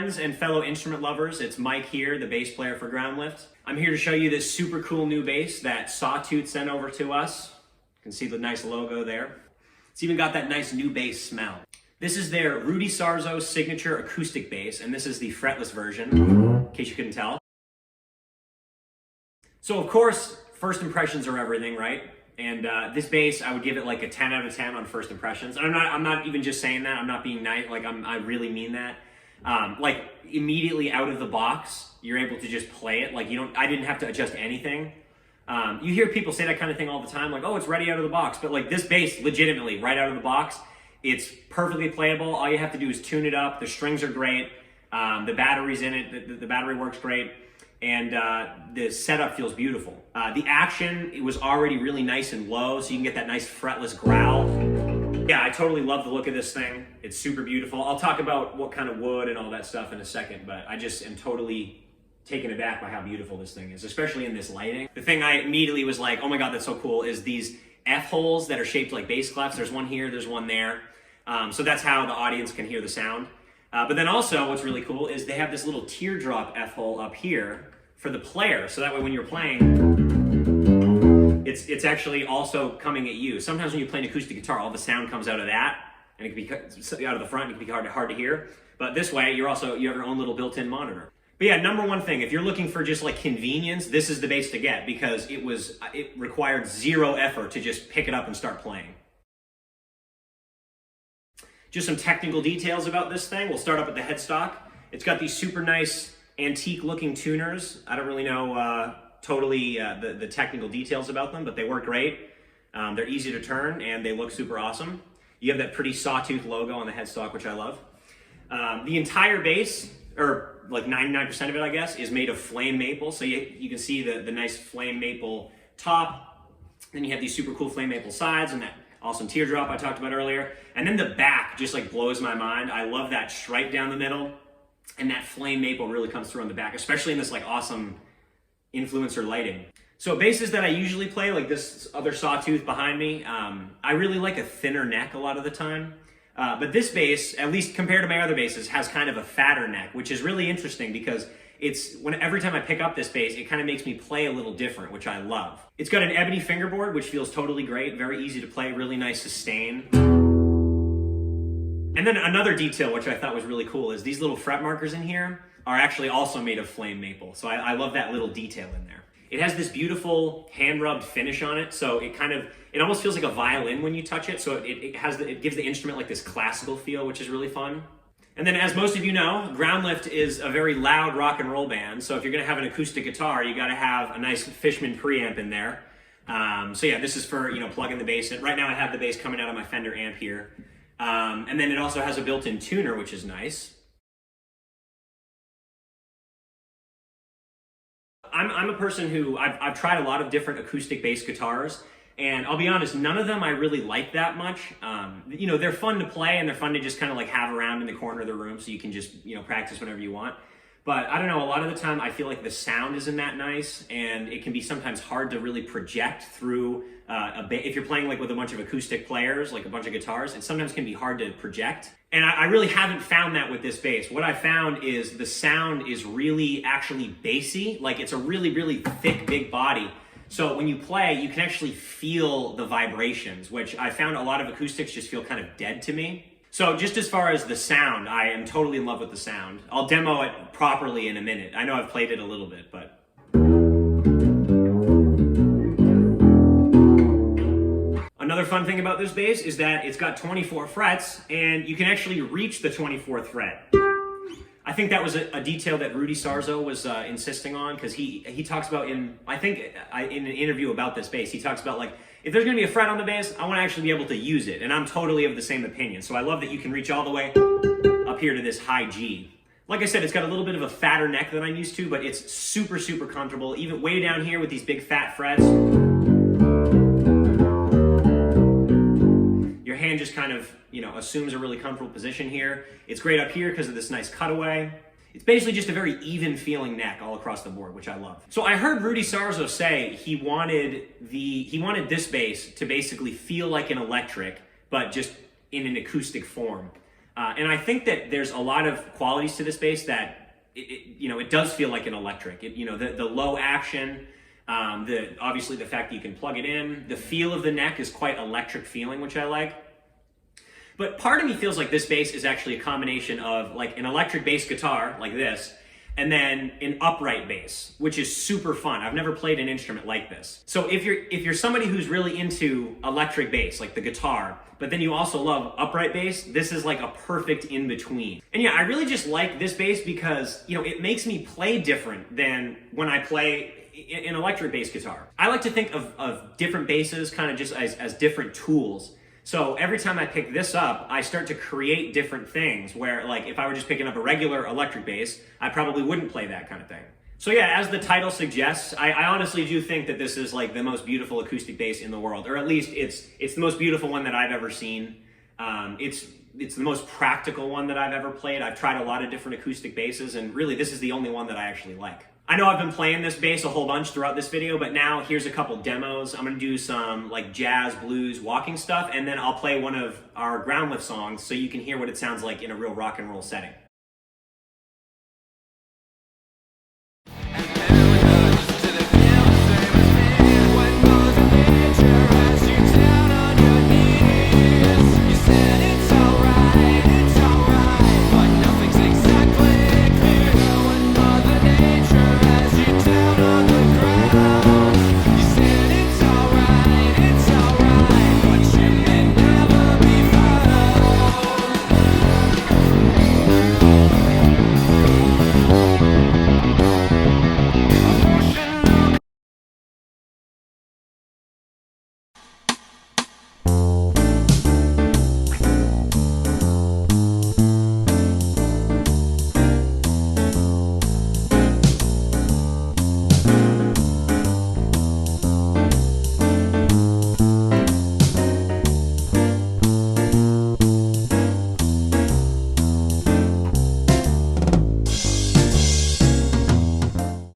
friends and fellow instrument lovers, it's Mike here, the bass player for Groundlift. I'm here to show you this super cool new bass that Sawtooth sent over to us. You can see the nice logo there. It's even got that nice new bass smell. This is their Rudy Sarzo signature acoustic bass, and this is the fretless version, in case you couldn't tell. So of course, first impressions are everything, right? And this bass, I would give it like a 10 out of 10 on first impressions. And I'm not even just saying that. I'm not being nice. Like I really mean that. Like immediately out of the box, you're able to just play it. Like I didn't have to adjust anything. You hear people say that kind of thing all the time, like, oh, it's ready out of the box. But like this bass, legitimately, right out of the box, it's perfectly playable. All you have to do is tune it up. The strings are great. The battery's in it. The battery works great. And the setup feels beautiful. The action, it was already really nice and low, so you can get that nice fretless growl. Yeah, I totally love the look of this thing. It's super beautiful. I'll talk about what kind of wood and all that stuff in a second, but I just am totally taken aback by how beautiful this thing is, especially in this lighting. The thing I immediately was like, oh my God, that's so cool, is these F-holes that are shaped like bass clefs. There's one here, there's one there. So that's how the audience can hear the sound. But then also what's really cool is they have this little teardrop F-hole up here for the player, so that way when you're playing, it's actually also coming at you. Sometimes when you play an acoustic guitar, all the sound comes out of that, and it can be out of the front, it can be hard to hear. But this way, you have your own little built-in monitor. But yeah, number one thing, if you're looking for just like convenience, this is the bass to get, because it required zero effort to just pick it up and start playing. Just some technical details about this thing. We'll start up at the headstock. It's got these super nice antique looking tuners. I don't really know totally the technical details about them, but they work great. They're easy to turn and they look super awesome. You have that pretty Sawtooth logo on the headstock, which I love. The entire bass, or like 99% of it, I guess, is made of flame maple. So you can see the nice flame maple top. Then you have these super cool flame maple sides and that awesome teardrop I talked about earlier. And then the back just like blows my mind. I love that stripe down the middle. And that flame maple really comes through on the back, especially in this like awesome influencer lighting. So basses that I usually play, like this other Sawtooth behind me, I really like a thinner neck a lot of the time. But this bass, at least compared to my other basses, has kind of a fatter neck, which is really interesting because every time I pick up this bass, it kind of makes me play a little different, which I love. It's got an ebony fingerboard, which feels totally great, very easy to play, really nice sustain. And then another detail, which I thought was really cool, is these little fret markers in here are actually also made of flame maple. So I love that little detail in there. It has this beautiful hand-rubbed finish on it, so it almost feels like a violin when you touch it. So it gives the instrument like this classical feel, which is really fun. And then, as most of you know, Groundlift is a very loud rock and roll band. So if you're gonna have an acoustic guitar, you gotta have a nice Fishman preamp in there. So yeah, this is for plugging the bass in. Right now I have the bass coming out of my Fender amp here. And then it also has a built-in tuner, which is nice. I'm a person who, I've tried a lot of different acoustic bass guitars, and I'll be honest, none of them I really like that much. They're fun to play, and they're fun to just kind of like have around in the corner of the room, so you can just practice whenever you want. But I don't know, a lot of the time I feel like the sound isn't that nice, and it can be sometimes hard to really project through if you're playing like with a bunch of acoustic players, like a bunch of guitars, it sometimes can be hard to project. And I really haven't found that with this bass. What I found is the sound is really actually bassy, like it's a really, really thick, big body. So when you play, you can actually feel the vibrations, which I found a lot of acoustics just feel kind of dead to me. So just as far as the sound, I am totally in love with the sound. I'll demo it properly in a minute. I know I've played it a little bit, but. Another fun thing about this bass is that it's got 24 frets and you can actually reach the 24th fret. I think that was a detail that Rudy Sarzo was insisting on, because he talks about in an interview about this bass, he talks about like, if there's gonna be a fret on the bass, I wanna actually be able to use it. And I'm totally of the same opinion. So I love that you can reach all the way up here to this high G. Like I said, it's got a little bit of a fatter neck than I'm used to, but it's super, super comfortable. Even way down here with these big fat frets, your hand just kind of, assumes a really comfortable position here. It's great up here because of this nice cutaway. It's basically just a very even feeling neck all across the board, which I love. So I heard Rudy Sarzo say he wanted this bass to basically feel like an electric, but just in an acoustic form. And I think that there's a lot of qualities to this bass that, it does feel like an electric. The low action, obviously the fact that you can plug it in, the feel of the neck is quite electric feeling, which I like. But part of me feels like this bass is actually a combination of like an electric bass guitar like this, and then an upright bass, which is super fun. I've never played an instrument like this. So if you're somebody who's really into electric bass, like the guitar, but then you also love upright bass, this is like a perfect in-between. And yeah, I really just like this bass because, it makes me play different than when I play an electric bass guitar. I like to think of different basses kind of just as different tools. So every time I pick this up, I start to create different things where, like, if I were just picking up a regular electric bass, I probably wouldn't play that kind of thing. So yeah, as the title suggests, I honestly do think that this is like the most beautiful acoustic bass in the world, or at least it's the most beautiful one that I've ever seen. It's the most practical one that I've ever played. I've tried a lot of different acoustic basses, and really this is the only one that I actually like. I know I've been playing this bass a whole bunch throughout this video, but now here's a couple demos. I'm gonna do some like jazz, blues, walking stuff, and then I'll play one of our Groundlift songs so you can hear what it sounds like in a real rock and roll setting.